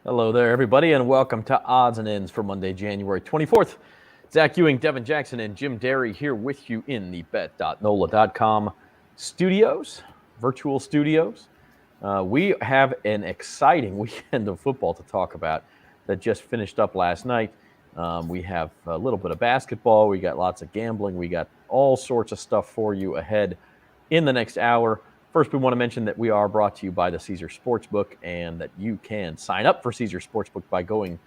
Hello there, everybody, and welcome to Odds and Ends for Monday, January 24th. Zach Ewing, Devin Jackson, and Jim Derry here with you in the Bet.NOLA.com studios, virtual studios. We have an exciting weekend of football to talk about that just finished up last night. We have a little bit of basketball. We got lots of gambling. We got all sorts of stuff for you ahead in the next hour. First, we want to mention that we are brought to you by the Caesars Sportsbook and that you can sign up for Caesars Sportsbook by going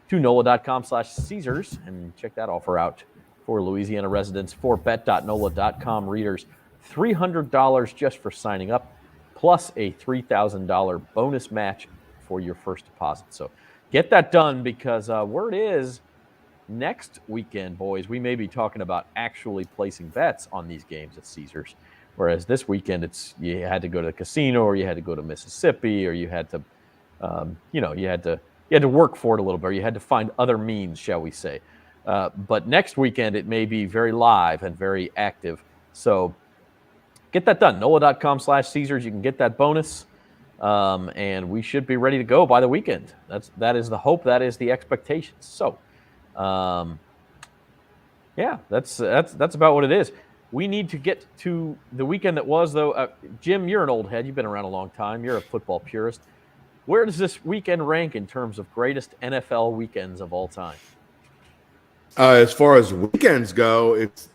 to NOLA.com/Caesars and check that offer out for Louisiana residents. For Bet.NOLA.com readers, $300 just for signing up, plus a $3,000 bonus match for your first deposit. So get that done because word is next weekend, boys, we may be talking about actually placing bets on these games at Caesars. Whereas this weekend, you had to go to the casino, or you had to go to Mississippi, or you had to, you had to work for it a little bit, or you had to find other means, shall we say. But next weekend, it may be very live and very active. So get that done. NOLA.com/Caesars. You can get that bonus, and we should be ready to go by the weekend. That is the hope. That is the expectation. So, that's about what it is. We need to get to the weekend that was, though. Jim, you're an old head. You've been around a long time. You're a football purist. Where does this weekend rank in terms of greatest NFL weekends of all time? As far as weekends go, it's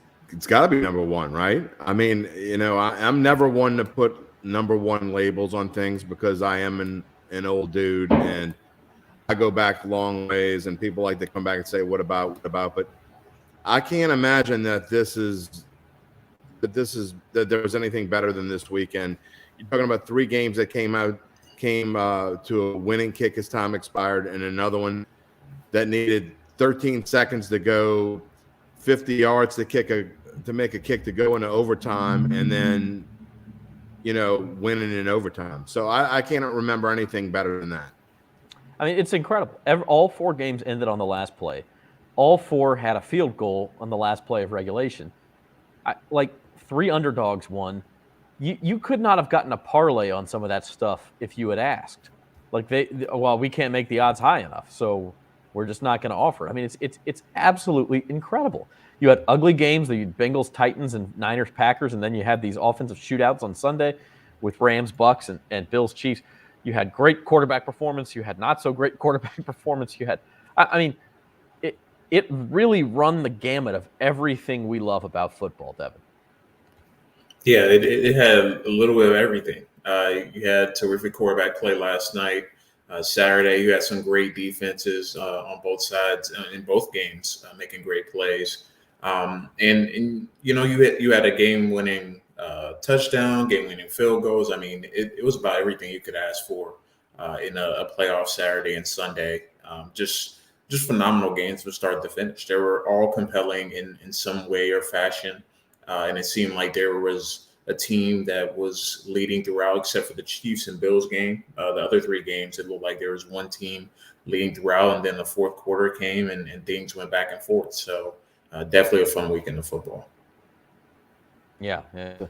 got to be number one, right? I mean, I'm never one to put number one labels on things because I am an old dude, and I go back long ways, and people like to come back and say, what about? But I can't imagine that there was anything better than this weekend. You're talking about three games that came to a winning kick as time expired, and another one that needed 13 seconds to go, 50 yards to make a kick to go into overtime, and then winning in overtime. So I can't remember anything better than that. I mean, it's incredible. All four games ended on the last play. All four had a field goal on the last play of regulation. Three underdogs won. You could not have gotten a parlay on some of that stuff if you had asked. We can't make the odds high enough, so we're just not going to offer it. I mean, it's absolutely incredible. You had ugly games, the Bengals, Titans, and Niners, Packers, and then you had these offensive shootouts on Sunday with Rams, Bucks, and Bills, Chiefs. You had great quarterback performance. You had not so great quarterback performance. You had, it really run the gamut of everything we love about football, Devin. Yeah, it had a little bit of everything. You had terrific quarterback play last night. Saturday, you had some great defenses on both sides in both games, making great plays. And you had a game-winning touchdown, game-winning field goals. I mean, it was about everything you could ask for in a playoff Saturday and Sunday. Just phenomenal games from start to finish. They were all compelling in some way or fashion. And it seemed like there was a team that was leading throughout, except for the Chiefs and Bills game. The other three games, it looked like there was one team leading throughout, and then the fourth quarter came and things went back and forth. So definitely a fun weekend of football. Yeah. It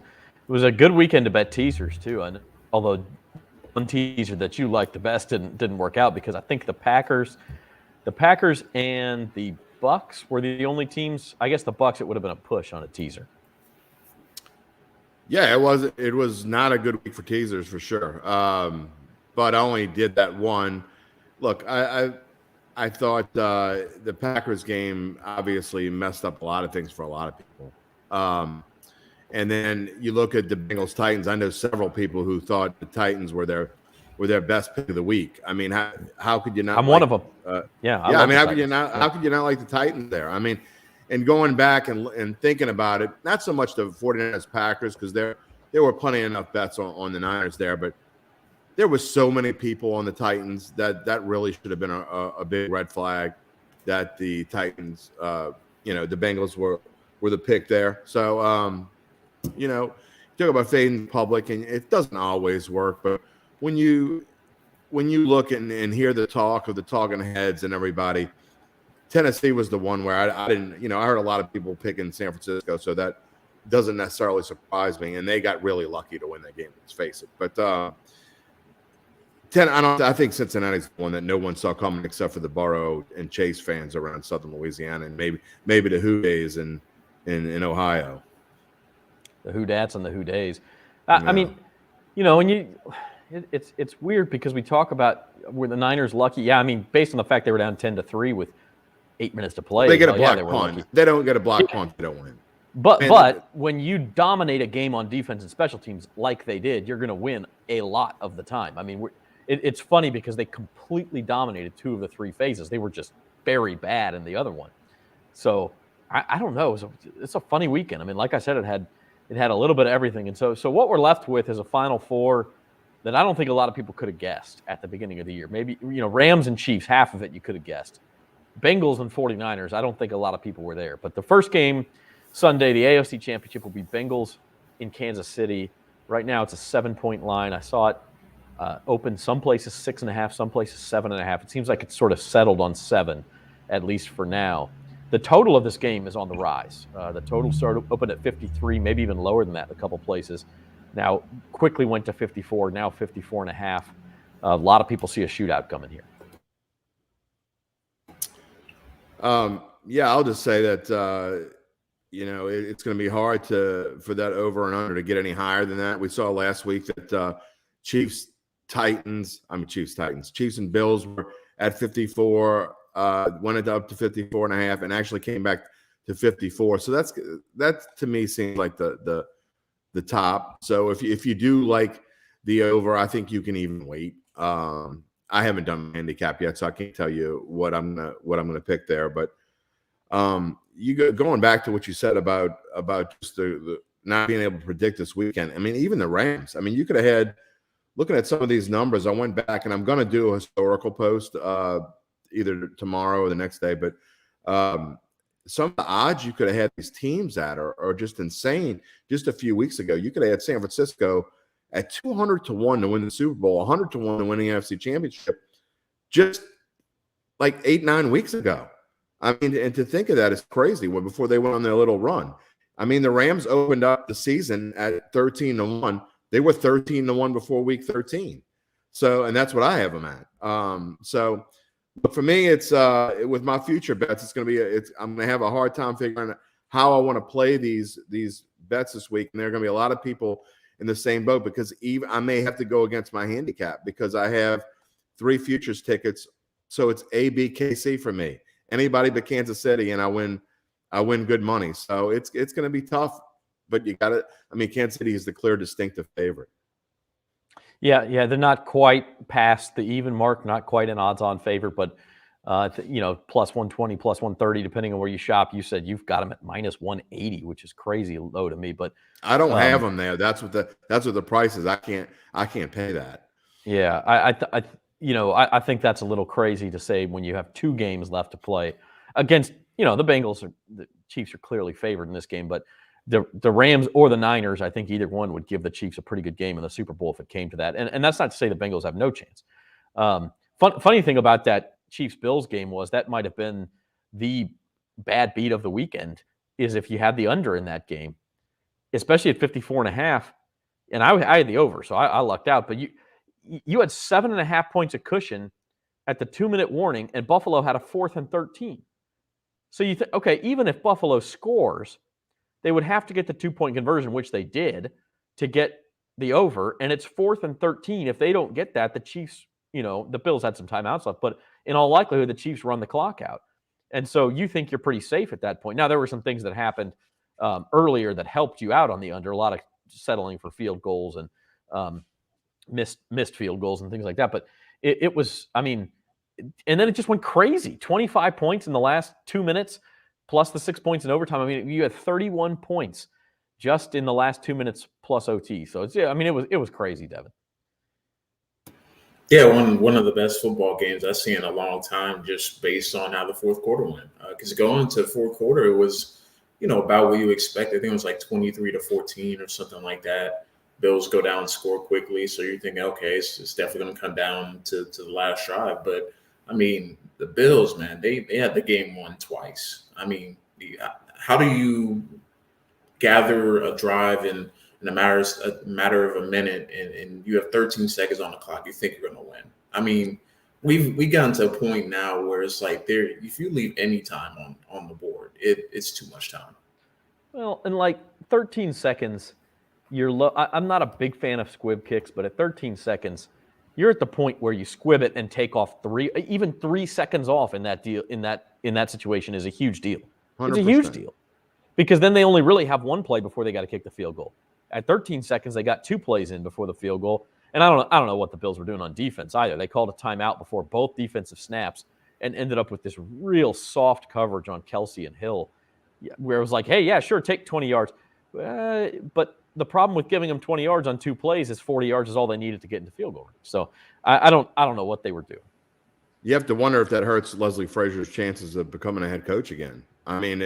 was a good weekend to bet teasers, too. And although one teaser that you liked the best didn't work out because I think the Packers and the Bucks were the only teams. I guess the Bucks, it would have been a push on a teaser. Yeah, it was not a good week for teasers for sure. But I only did that one. Look, I thought the Packers game obviously messed up a lot of things for a lot of people. And then you look at the Bengals Titans. I know several people who thought the Titans were their best pick of the week. I mean, how could you not? I'm one of them. How could you not like the Titans there? I mean, and going back and thinking about it, not so much the 49ers Packers, because there were plenty enough bets on the Niners there, but there was so many people on the Titans that really should have been a big red flag that the Titans, the Bengals were the pick there. So, talk about fading the public, and it doesn't always work, but when you look and hear the talk of the talking heads and everybody, Tennessee was the one where I didn't, I heard a lot of people picking San Francisco, so that doesn't necessarily surprise me. And they got really lucky to win that game, let's face it. But I think Cincinnati's the one that no one saw coming except for the Burrow and Chase fans around Southern Louisiana, and maybe the Who Days in Ohio. The Who Dats and the Who Days. Yeah. I mean, when it's weird because we talk about were the Niners lucky? Yeah, I mean, based on the fact they were down 10-3 with 8 minutes to play, they get a block they punt. Lucky. They don't get a block punt. They don't win. But when you dominate a game on defense and special teams like they did, you're going to win a lot of the time. I mean, it's funny because they completely dominated 2 of the 3 phases. They were just very bad in the other one. So I don't know. It's a funny weekend. I mean, like I said, it had a little bit of everything. And so what we're left with is a Final Four that I don't think a lot of people could have guessed at the beginning of the year. Maybe, Rams and Chiefs, half of it you could have guessed. Bengals and 49ers, I don't think a lot of people were there. But the first game Sunday, the AFC Championship, will be Bengals in Kansas City. Right now it's a 7-point line. I saw it open some places 6.5, some places 7.5. It seems like it's sort of settled on 7, at least for now. The total of this game is on the rise. The total started open at 53, maybe even lower than that in a couple places. Now quickly went to 54, now 54.5. A lot of people see a shootout coming here. Yeah, I'll just say that it's going to be hard for that over and under to get any higher than that. We saw last week that Chiefs and Bills were at 54, went up to 54.5, and actually came back to 54. So that to me seems like the top. So if you do like the over, I think you can even wait. I haven't done handicap yet, so I can't tell you what I'm gonna pick there. But going back to what you said about just the not being able to predict this weekend. I mean, even the Rams. I mean, you could have had, looking at some of these numbers. I went back and I'm going to do a historical post either tomorrow or the next day. But some of the odds you could have had these teams at are just insane. Just a few weeks ago, you could have had San Francisco at 200-1 to win the Super Bowl, 100-1 to win the NFC Championship, just like 8-9 weeks ago. I mean, and to think of that is crazy. Before they went on their little run, I mean, the Rams opened up the season at 13-1. They were 13-1 before Week 13. So, and that's what I have them at. But for me, it's with my future bets, it's going to be I'm going to have a hard time figuring out how I want to play these bets this week, and there are going to be a lot of people in the same boat because I may have to go against my handicap because I have 3 futures tickets, so it's A, B, K, C for me. Anybody but Kansas City, and I win good money. So it's going to be tough, but you got it. I mean, Kansas City is the clear distinctive favorite. Yeah, they're not quite past the even mark, not quite an odds-on favorite, but plus 120, plus 130, depending on where you shop. You said you've got them at minus 180, which is crazy low to me. But I don't have them there. That's what the price is. I can't pay that. Yeah, I think that's a little crazy to say when you have 2 games left to play against, the Bengals. The Chiefs are clearly favored in this game, but the Rams or the Niners, I think either one would give the Chiefs a pretty good game in the Super Bowl if it came to that. And that's not to say the Bengals have no chance. Funny thing about that Chiefs-Bills game was that might have been the bad beat of the weekend is if you had the under in that game, especially at 54.5. And I had the over, so I lucked out. But you had 7.5 points of cushion at the 2-minute warning, and Buffalo had a 4th and 13. So you think, okay, even if Buffalo scores, they would have to get the 2-point conversion, which they did, to get the over. And it's 4th and 13. If they don't get that, the Chiefs, the Bills had some timeouts left, but in all likelihood, the Chiefs run the clock out. And so you think you're pretty safe at that point. Now, there were some things that happened earlier that helped you out on the under, a lot of settling for field goals and missed field goals and things like that. But it was, I mean, and then it just went crazy. 25 points in the last 2 minutes, plus the 6 points in overtime. I mean, you had 31 points just in the last 2 minutes plus OT. So it was crazy, Devin. Yeah, one of the best football games I've seen in a long time, just based on how the fourth quarter went. Because going into the fourth quarter, it was, about what you expect. I think it was like 23-14 or something like that. Bills go down and score quickly. So you're thinking, okay, it's definitely going to come down to the last drive. But, I mean, the Bills, man, they had the game won twice. I mean, how do you gather a drive in in a matter of a minute, and you have 13 seconds on the clock, you think you're going to win. I mean, we've gotten to a point now where it's like if you leave any time on the board, it's too much time. Well, and like 13 seconds, you're low. I'm not a big fan of squib kicks, but at 13 seconds, you're at the point where you squib it and take off even 3 seconds off in that deal. In that situation is a huge deal. 100%. It's a huge deal because then they only really have one play before they got to kick the field goal. At 13 seconds, they got 2 plays in before the field goal. And I don't know what the Bills were doing on defense either. They called a timeout before both defensive snaps and ended up with this real soft coverage on Kelsey and Hill, where it was like, hey, yeah, sure, take 20 yards. But the problem with giving them 20 yards on 2 plays is 40 yards is all they needed to get into field goal range. So I don't know what they were doing. You have to wonder if that hurts Leslie Frazier's chances of becoming a head coach again. I mean,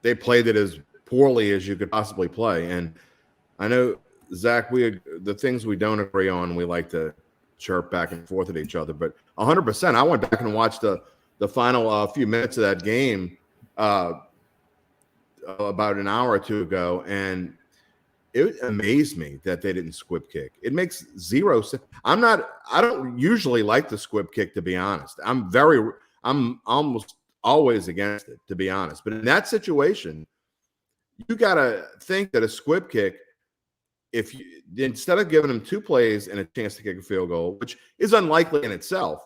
they played it as poorly as you could possibly play. And I know, Zach, the things we don't agree on, we like to chirp back and forth at each other. But 100%, I went back and watched the final few minutes of that game about an hour or two ago, and it amazed me that they didn't squib kick. It makes zero sense. I don't usually like the squib kick, to be honest. I'm almost always against it, to be honest. But in that situation, you got to think that a squib kick, if you instead of giving them 2 plays and a chance to kick a field goal, which is unlikely in itself,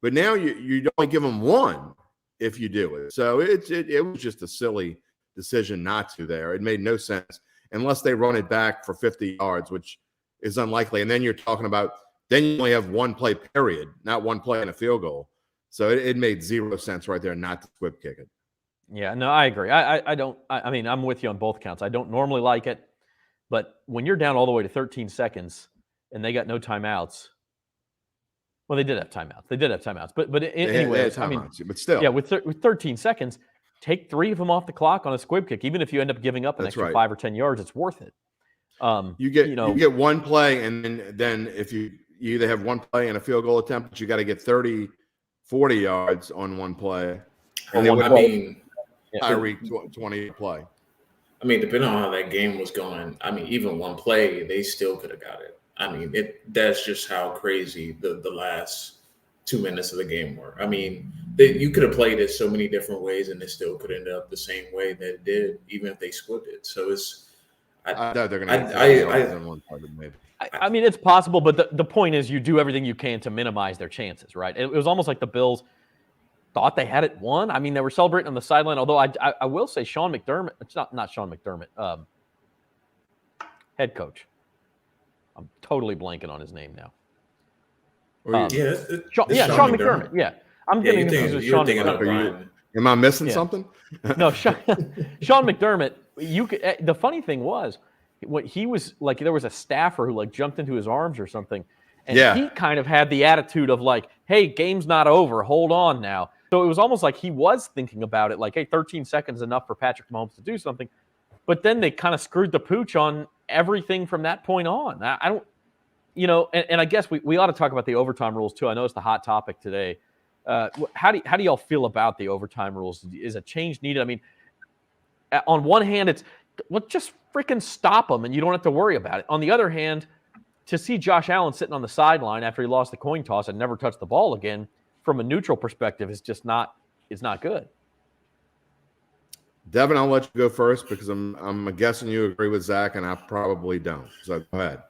but now you only give them 1 if you do it. So it was just a silly decision not to there. It made no sense unless they run it back for 50 yards, which is unlikely. And then you're talking about then you only have 1 play period, not 1 play and a field goal. So it made zero sense right there not to squib kick it. Yeah, no, I agree. I mean, I'm with you on both counts. I don't normally like it. But when you're down all the way to 13 seconds and they got no timeouts, well, they did have timeouts. But anyway, I mean, but still, yeah, with 13 seconds, take 3 of them off the clock on a squib kick. Even if you end up giving up an extra 5 or 10 yards, it's worth it. You get 1 play, and then if you either have 1 play and a field goal attempt, but you got to get 30, 40 yards on 1 play. And Tyreek 20 play. I mean, depending on how that game was going, I mean, even 1 play, they still could have got it. I mean, that's just how crazy the last 2 minutes of the game were. I mean, you could have played it so many different ways, and it still could end up the same way that it did, even if they squibbed it. So I they're going to. I mean, it's possible, but the point is, you do everything you can to minimize their chances, right? It was almost like the Bills thought they had it won. I mean, they were celebrating on the sideline. Although I will say, Sean McDermott. It's not Sean McDermott. Head coach. I'm totally blanking on his name now. Sean McDermott. Yeah, I'm getting confused with Sean McDermott. Am I missing something? No, Sean McDermott. The funny thing was, what he was like, there was a staffer who like jumped into his arms or something, and he kind of had the attitude of like, "Hey, game's not over. Hold on now." So it was almost like he was thinking about it, like, "Hey, 13 seconds enough for Patrick Mahomes to do something." But then they kind of screwed the pooch on everything from that point on. I don't, and I guess we ought to talk about the overtime rules too. I know it's the hot topic today. How do y'all feel about the overtime rules? Is a change needed? I mean, on one hand, it's just freaking stop them and you don't have to worry about it. On the other hand, to see Josh Allen sitting on the sideline after he lost the coin toss and never touched the ball again, from a neutral perspective, is just not good. Devin, I'll let you go first because I'm guessing you agree with Zach, and I probably don't. So go ahead.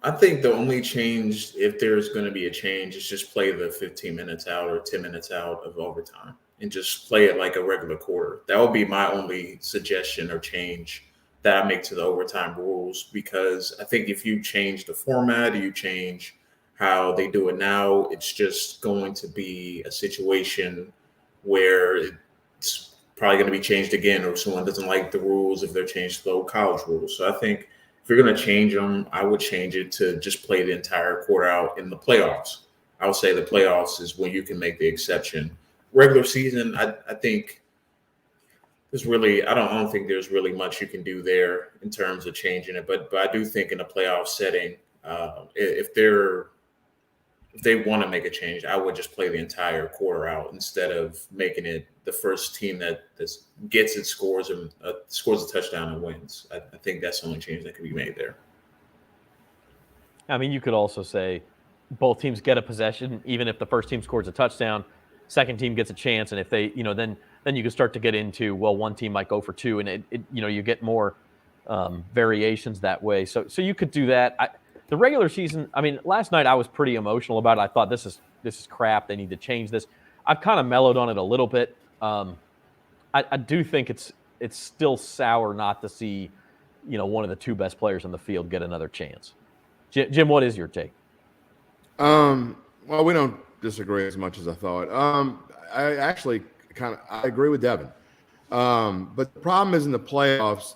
I think the only change, if there's going to be a change, is just play the 15 minutes out or 10 minutes out of overtime and just play it like a regular quarter. That would be my only suggestion or change that I make to the overtime rules, because I think if you change the format or you change how they do it now, it's just going to be a situation where it's probably going to be changed again, or someone doesn't like the rules if they're changed to the old college rules. So I think if you're going to change them, I would change it to just play the entire quarter out in the playoffs. I would say the playoffs is when you can make the exception. Regular season, I think there's really, I don't think there's really much you can do there in terms of changing it. But I do think in a playoff setting, if they're if they want to make a change, I would just play the entire quarter out instead of making it the first team that gets it, scores a touchdown and wins. I think that's the only change that could be made there. I mean, you could also say both teams get a possession, even if the first team scores a touchdown, second team gets a chance, and if they, then you can start to get into, well, one team might go for two, and you get more variations that way. So you could do that. The regular season, I mean, last night I was pretty emotional about it. I thought this is crap. They need to change this. I've kind of mellowed on it a little bit. I do think it's still sour not to see, one of the two best players on the field get another chance. Jim, what is your take? Well, we don't disagree as much as I thought. I actually I agree with Devin. But the problem is in the playoffs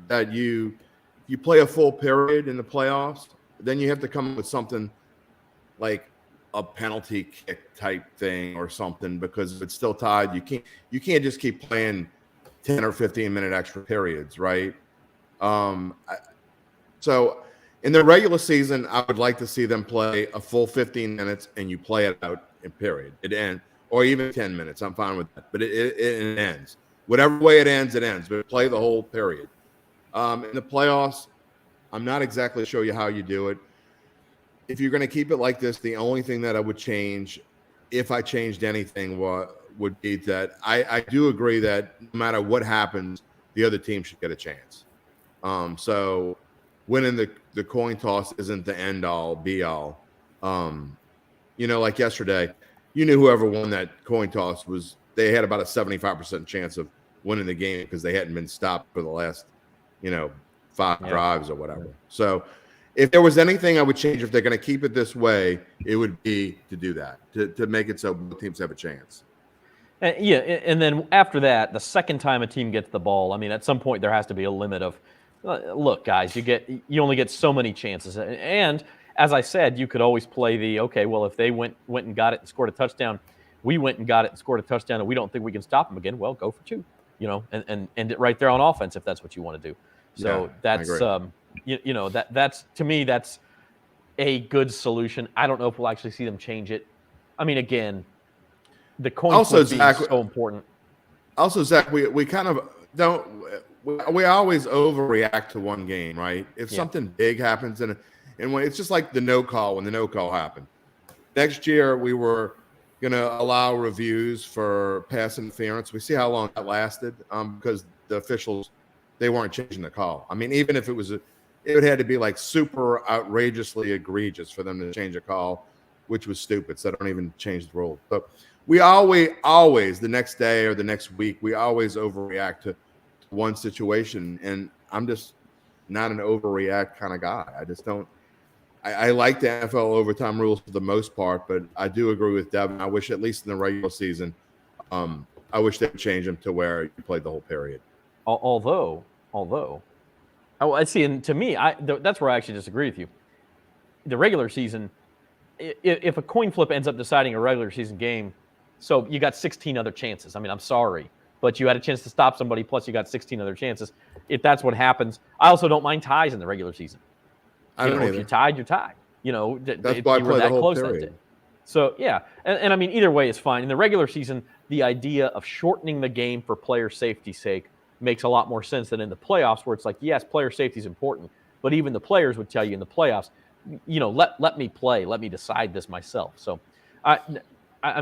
that you play a full period in the playoffs, then you have to come up with something like a penalty kick type thing or something, because if it's still tied, you can't just keep playing 10 or 15-minute extra periods, right? So in the regular season, I would like to see them play a full 15 minutes and you play it out in period. It ends, or even 10 minutes. I'm fine with that, but it ends. Whatever way it ends, but play the whole period. In the playoffs, I'm not exactly sure you how you do it. If you're going to keep it like this, the only thing that I would change, if I changed anything, would be that I do agree that no matter what happens, the other team should get a chance. So winning the coin toss isn't the end all be all. Like yesterday, you knew whoever won that coin toss they had about a 75% chance of winning the game because they hadn't been stopped for the last, 5 drives or whatever. So if there was anything I would change, if they're going to keep it this way, it would be to do that, to make it so both teams have a chance. And then after that, the second time a team gets the ball, I mean, at some point there has to be a limit of, look, guys, you only get so many chances. And as I said, you could always play if they went and got it and scored a touchdown, we went and got it and scored a touchdown, and we don't think we can stop them again. Well, go for two, and end it right there on offense if that's what you want to do. So that's that's to me, that's a good solution. I don't know if we'll actually see them change it. I mean, again, the coin flip is so important. Also, Zach, we kind of don't. We always overreact to one game, right? If something big happens, and when it's just like the no call, when the no call happened. Next year, we were going to allow reviews for pass interference. We see how long that lasted because the officials, they weren't changing the call. I mean, even if it was, it had to be like super outrageously egregious for them to change a call, which was stupid. So they don't even change the rule. But we always the next day or the next week, we always overreact to one situation. And I'm just not an overreact kind of guy. I just don't. I like the NFL overtime rules for the most part, but I do agree with Devin. I wish, at least in the regular season, I wish they would change them to where you played the whole period. Although, I see, and to me, that's where I actually disagree with you. The regular season, if a coin flip ends up deciding a regular season game, so you got 16 other chances. I mean, I'm sorry, but you had a chance to stop somebody, plus you got 16 other chances. If that's what happens, I also don't mind ties in the regular season. If you're tied, you're tied. That's why I play the whole period. So, yeah. And I mean, either way is fine. In the regular season, the idea of shortening the game for player safety's sake makes a lot more sense than in the playoffs, where it's like, yes, player safety is important, but even the players would tell you in the playoffs, let me play, let me decide this myself. So, I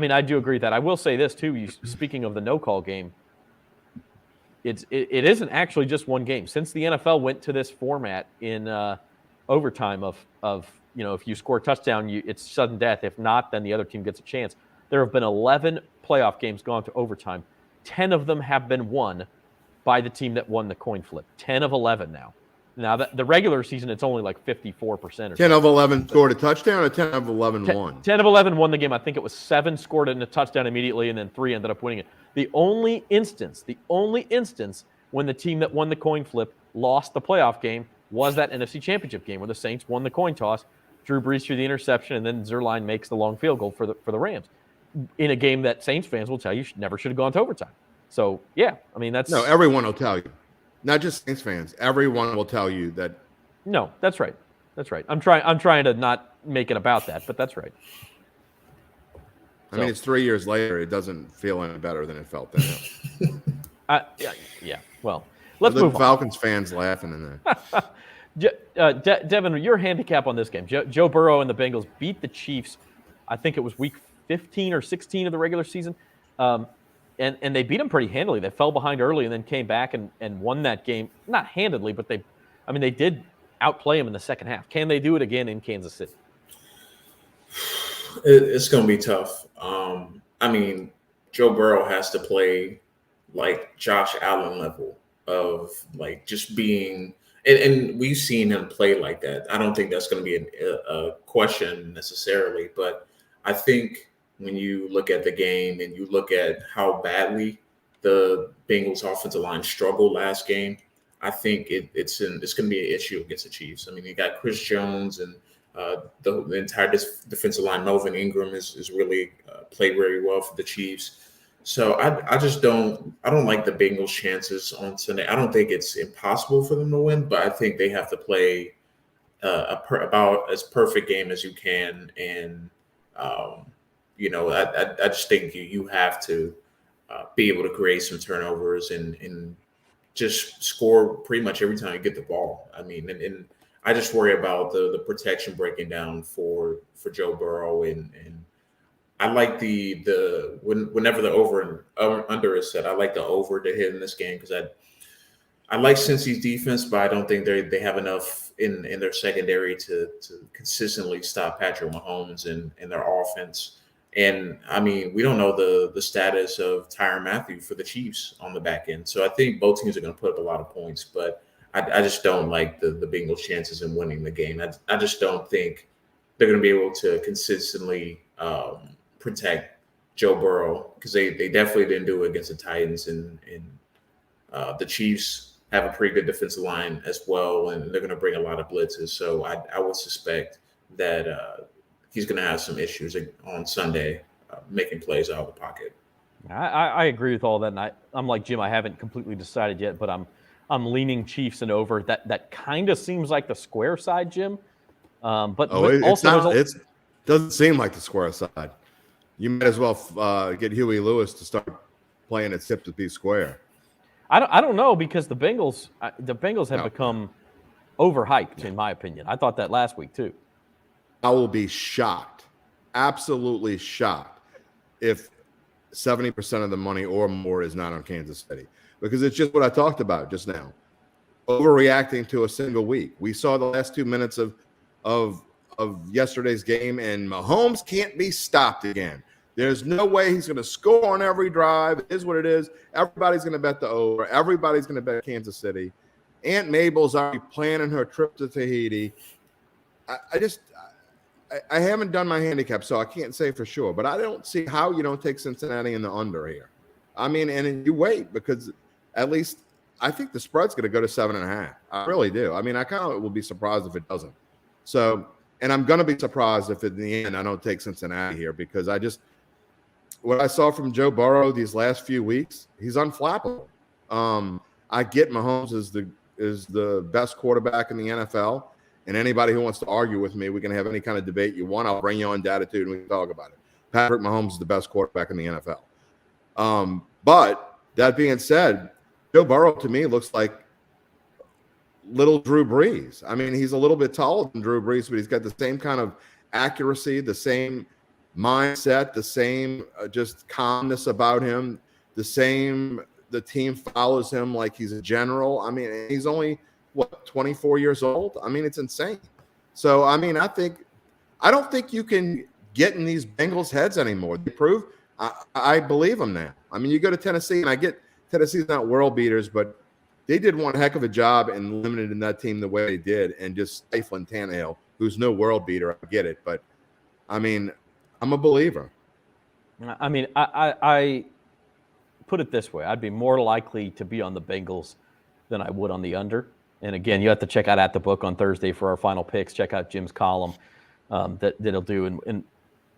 mean, I do agree with that. I will say this, too. Speaking of the no-call game, it isn't actually just one game. Since the NFL went to this format in overtime of if you score a touchdown, it's sudden death. If not, then the other team gets a chance. There have been 11 playoff games gone to overtime. 10 of them have been won by the team that won the coin flip. 10 of 11 now. Now, the regular season, it's only like 54%. 10 of 11 scored a touchdown, or 10 of 11 won? 10 of 11 won the game. I think it was 7 scored in a touchdown immediately, and then 3 ended up winning it. The only instance when the team that won the coin flip lost the playoff game was that NFC Championship game where the Saints won the coin toss. Drew Brees threw the interception, and then Zerline makes the long field goal for the Rams in a game that Saints fans will tell you never should have gone to overtime. So, yeah, I mean, that's... No, everyone will tell you. Not just Saints fans. Everyone will tell you that... No, that's right. That's right. I'm trying to not make it about that, but that's right. I mean, it's 3 years later. It doesn't feel any better than it felt then. Yeah. Well, let's move on. Falcons fans laughing in there. Devin, your handicap on this game. Joe Burrow and the Bengals beat the Chiefs. I think it was week 15 or 16 of the regular season. And they beat them pretty handily. They fell behind early and then came back and won that game. Not handedly, but they did outplay them in the second half. Can they do it again in Kansas City? It's going to be tough. Joe Burrow has to play like Josh Allen level of like just being, and we've seen him play like that. I don't think that's going to be a question necessarily, but I think when you look at the game and you look at how badly the Bengals offensive line struggled last game, I think it's going to be an issue against the Chiefs. I mean, you got Chris Jones and the entire defensive line. Melvin Ingram is really played very well for the Chiefs. So I don't like the Bengals' chances on Sunday. I don't think it's impossible for them to win, but I think they have to play about as perfect game as you can. And I just think you have to be able to create some turnovers and just score pretty much every time you get the ball. I mean, and I just worry about the protection breaking down for Joe Burrow, and I like whenever the over and under is set, I like the over to hit in this game because I like Cincy's defense, but I don't think they have enough in their secondary to consistently stop Patrick Mahomes and their offense. And I mean, we don't know the status of Tyrann Mathieu for the Chiefs on the back end, so I think both teams are going to put up a lot of points, but I just don't like the Bengals' chances in winning the game. I just don't think they're going to be able to consistently protect Joe Burrow because they definitely didn't do it against the Titans, and the Chiefs have a pretty good defensive line as well, and they're going to bring a lot of blitzes. So I would suspect that he's going to have some issues on Sunday making plays out of the pocket. I agree with all that, and I'm like Jim. I haven't completely decided yet, but I'm leaning Chiefs and over. That kind of seems like the square side, Jim. But it doesn't seem like the square side. You might as well get Huey Lewis to start playing at tip to be square. I don't know because the Bengals have become overhyped in my opinion. I thought that last week too. I will be shocked, absolutely shocked, if 70% of the money or more is not on Kansas City. Because it's just what I talked about just now. Overreacting to a single week. We saw the last 2 minutes of yesterday's game, and Mahomes can't be stopped again. There's no way he's going to score on every drive. It is what it is. Everybody's going to bet the over. Everybody's going to bet Kansas City. Aunt Mabel's already planning her trip to Tahiti. I haven't done my handicap, so I can't say for sure. But I don't see how you don't take Cincinnati in the under here. I mean, and you wait because at least I think the spread's going to go to 7.5. I really do. I mean, I kind of will be surprised if it doesn't. So, and I'm going to be surprised if in the end I don't take Cincinnati here because what I saw from Joe Burrow these last few weeks, he's unflappable. I get Mahomes is the best quarterback in the NFL, and anybody who wants to argue with me, we can have any kind of debate you want. I'll bring you on Datitude and we can talk about it. Patrick Mahomes is the best quarterback in the NFL. But that being said, Joe Burrow to me looks like little Drew Brees. I mean, he's a little bit taller than Drew Brees, but he's got the same kind of accuracy, the same mindset, the same just calmness about him, the team follows him like he's a general. I mean, he's only 24 years old. I mean, it's insane. So, I mean, I don't think you can get in these Bengals' heads anymore. They prove I believe them now. I mean, you go to Tennessee, and I get Tennessee's not world beaters, but they did one heck of a job in limiting that team the way they did and just stifling Tannehill, who's no world beater. I get it, but I mean, I'm a believer. I mean, I put it this way. I'd be more likely to be on the Bengals than I would on the under. And again, you have to check out At the Book on Thursday for our final picks. Check out Jim's column that he'll do, and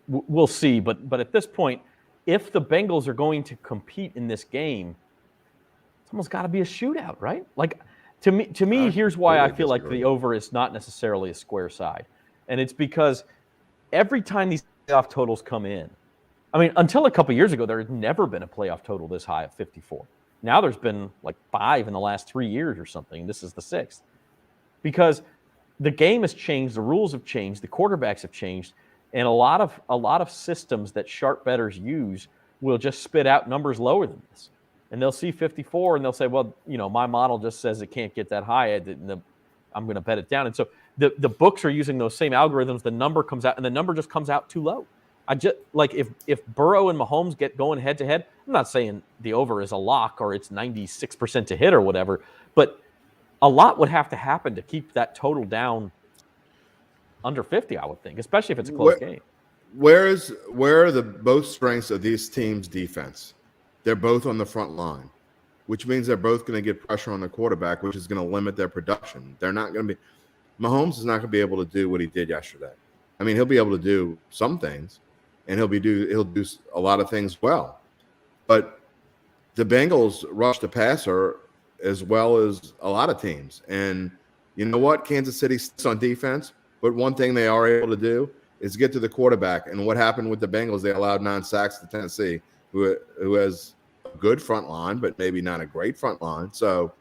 we'll see. But at this point, if the Bengals are going to compete in this game, it's almost got to be a shootout, right? Like to me, here's why I feel like the over is not necessarily a square side, and it's because every time these playoff totals come in, I mean, until a couple years ago, there had never been a playoff total this high of 54. Now there's been like 5 in the last 3 years or something. This is the 6th. Because the game has changed, the rules have changed, the quarterbacks have changed, and a lot of systems that sharp bettors use will just spit out numbers lower than this. And they'll see 54 and they'll say, well, my model just says it can't get that high. I'm going to bet it down. And so the books are using those same algorithms. The number comes out, and the number just comes out too low. I just like if Burrow and Mahomes get going head to head, I'm not saying the over is a lock or it's 96% to hit or whatever, but a lot would have to happen to keep that total down under 50, I would think, especially if it's a close game. Where are the both strengths of these teams' defense? They're both on the front line, which means they're both going to get pressure on the quarterback, which is going to limit their production. They're not going to be – Mahomes is not going to be able to do what he did yesterday. I mean, he'll be able to do some things, and he'll do a lot of things well. But the Bengals rush the passer as well as a lot of teams. And you know what? Kansas City sits on defense, but one thing they are able to do is get to the quarterback. And what happened with the Bengals, they allowed 9 sacks to Tennessee, who has a good front line, but maybe not a great front line. So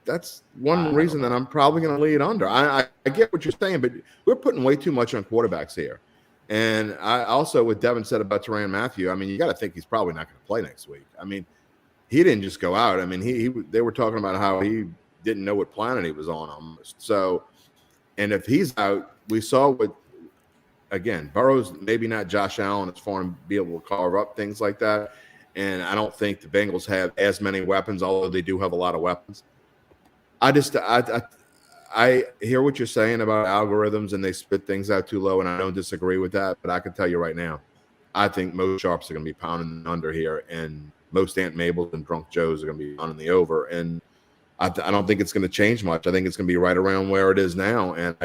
that's one reason that I'm probably going to lead under. I get what you're saying, but we're putting way too much on quarterbacks here. And I also, what Devin said about Tyrann Mathieu, I mean, you got to think he's probably not going to play next week. I mean, he didn't just go out. I mean, they were talking about how he didn't know what planet he was on almost. So, and if he's out, we saw what, again, Burrow's maybe not Josh Allen as far as be able to carve up things like that. And I don't think the Bengals have as many weapons, although they do have a lot of weapons. I hear what you're saying about algorithms and they spit things out too low, and I don't disagree with that. But I can tell you right now, I think most sharps are going to be pounding under here, and most Aunt Mabels and Drunk Joes are going to be pounding the over. And I don't think it's going to change much. I think it's going to be right around where it is now. And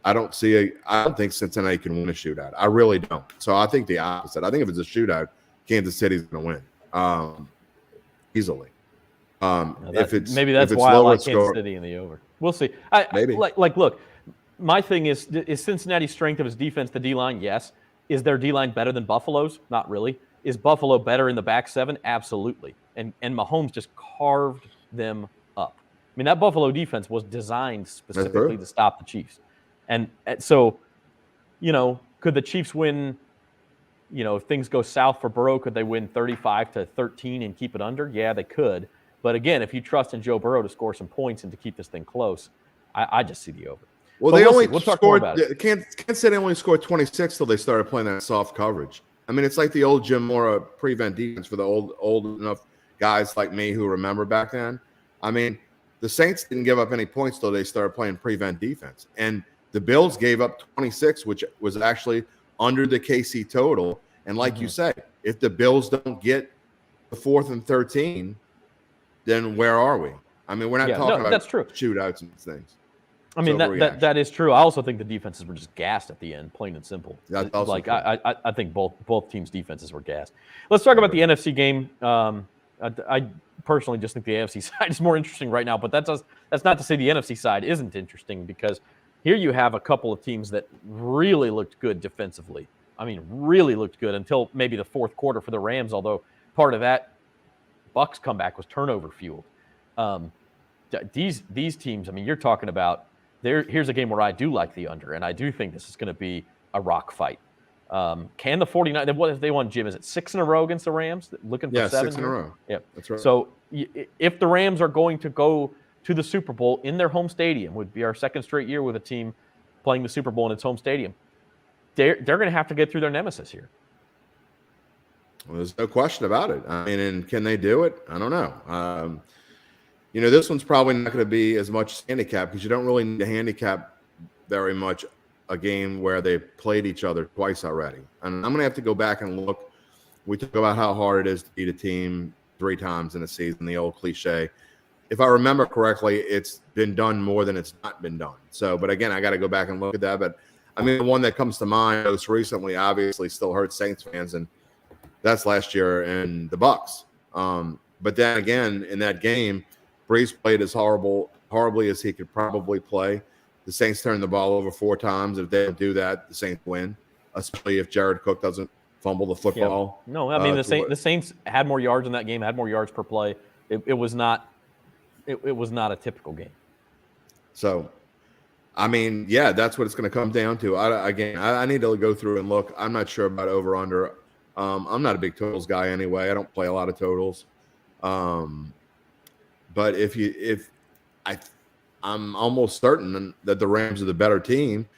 I don't think Cincinnati can win a shootout. I really don't. So I think the opposite. I think if it's a shootout, Kansas City's going to win easily. Maybe that's why I like Kansas City in the over. We'll see. Maybe. Look, my thing is Cincinnati's strength of his defense the D-line? Yes. Is their D-line better than Buffalo's? Not really. Is Buffalo better in the back seven? Absolutely. And Mahomes just carved them up. I mean, that Buffalo defense was designed specifically to stop the Chiefs. And so, could the Chiefs win, if things go south for Burrow, could they win 35-13 and keep it under? Yeah, they could. But again, if you trust in Joe Burrow to score some points and to keep this thing close, I just see the over. Well, we'll talk more about it. Kansas City only scored 26 till they started playing that soft coverage. I mean, it's like the old Jim Mora prevent defense for the old enough guys like me who remember back then. I mean, the Saints didn't give up any points till they started playing prevent defense. And the Bills gave up 26, which was actually under the KC total. And like you say, if the Bills don't get the 4th and 13, then where are we? I mean, we're not talking about that's true. Shootouts and things. I mean, that is true. I also think the defenses were just gassed at the end, plain and simple. That's also like I think both teams' defenses were gassed. Let's talk about the NFC game. I personally just think the AFC side is more interesting right now, but that's not to say the NFC side isn't interesting, because here you have a couple of teams that really looked good defensively. I mean, really looked good until maybe the fourth quarter for the Rams, although part of that Bucs comeback was turnover fueled. These teams, I mean, you're talking about here's a game where I do like the under, and I do think this is going to be a rock fight. Can the 49ers, what if they won, Jim? Is it 6 in a row against the Rams? Looking for 7? 6 in a row. Yeah, that's right. So if the Rams are going to go to the Super Bowl in their home stadium, would be our second straight year with a team playing the Super Bowl in its home stadium, they're going to have to get through their nemesis here. Well, there's no question about it. I mean, and can they do it? I don't know. This one's probably not going to be as much handicap, because you don't really need to handicap very much a game where they played each other twice already. And I'm going to have to go back and look. We talk about how hard it is to beat a team 3 times in a season, the old cliche. If I remember correctly, it's been done more than it's not been done. So, but again, I got to go back and look at that. But I mean, the one that comes to mind most recently obviously still hurts Saints fans, and that's last year in the Bucs. But then again, in that game, Breeze played as horribly as he could probably play. The Saints turned the ball over 4 times. If they don't do that, the Saints win. especially if Jared Cook doesn't fumble the football. Yeah. No, I mean the Saints had more yards in that game, had more yards per play. It was not a typical game. So, I mean, yeah, that's what it's going to come down to. I need to go through and look. I'm not sure about over under. I'm not a big totals guy anyway. I don't play a lot of totals. But I'm almost certain that the Rams are the better team,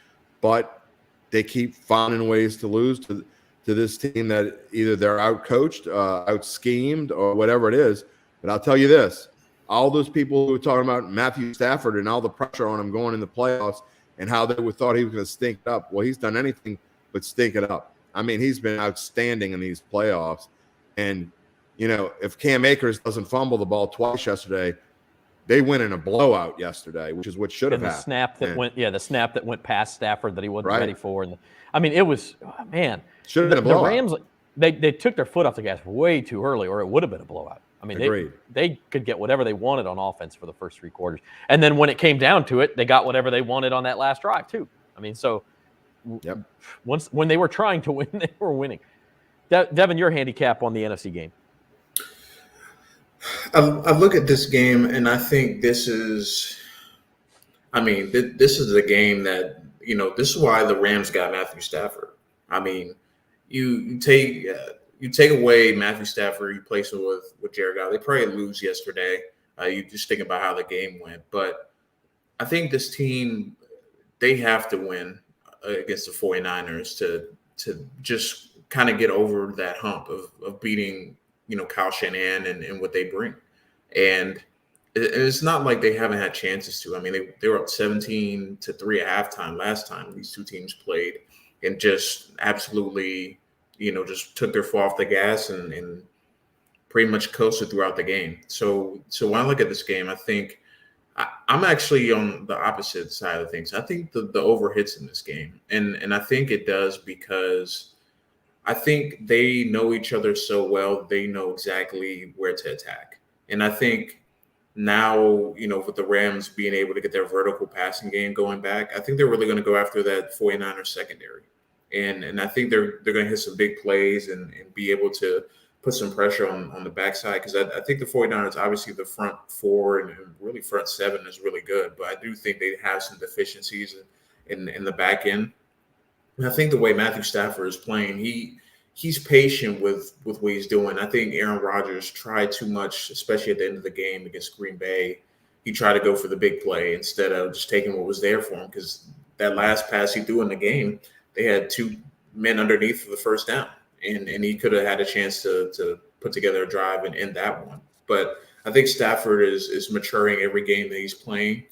but they keep finding ways to lose to this team that either they're out-coached, out-schemed, or whatever it is. But I'll tell you this, all those people who were talking about Matthew Stafford and all the pressure on him going in the playoffs and how they thought he was going to stink it up. Well, he's done anything but stink it up. I mean, he's been outstanding in these playoffs. And, if Cam Akers doesn't fumble the ball twice yesterday, they win in a blowout yesterday, which is what should have happened. The snap that went past Stafford that he wasn't ready for. And it was, should have been a blowout. The Rams, they took their foot off the gas way too early, or it would have been a blowout. I mean, they could get whatever they wanted on offense for the first three quarters. And then when it came down to it, they got whatever they wanted on that last drive too. I mean, so when they were trying to win, they were winning. Devin, your handicap on the NFC game. I look at this game and I think this is the game that, this is why the Rams got Matthew Stafford. I mean, you take away Matthew Stafford, you place him with Jared Goff. They probably lose yesterday. You just think about how the game went. But I think this team, they have to win against the 49ers to just kind of get over that hump of beating, Kyle Shanahan and what they bring. And it's not like they haven't had chances to. I mean, they were up 17-3 at halftime last time these two teams played and just absolutely, just took their foot off the gas and pretty much coasted throughout the game. So when I look at this game, I think I'm actually on the opposite side of things. I think the over hits in this game. And I think it does because I think they know each other so well, they know exactly where to attack. And I think now, with the Rams being able to get their vertical passing game going back, I think they're really going to go after that 49ers secondary. And I think they're going to hit some big plays and be able to put some pressure on the backside. Because I think the 49ers, obviously the front four and really front seven is really good. But I do think they have some deficiencies in the back end. And I think the way Matthew Stafford is playing, he's patient with what he's doing. I think Aaron Rodgers tried too much, especially at the end of the game against Green Bay. He tried to go for the big play instead of just taking what was there for him, because that last pass he threw in the game, they had two men underneath for the first down, and he could have had a chance to put together a drive and end that one. But I think Stafford is maturing every game that he's playing.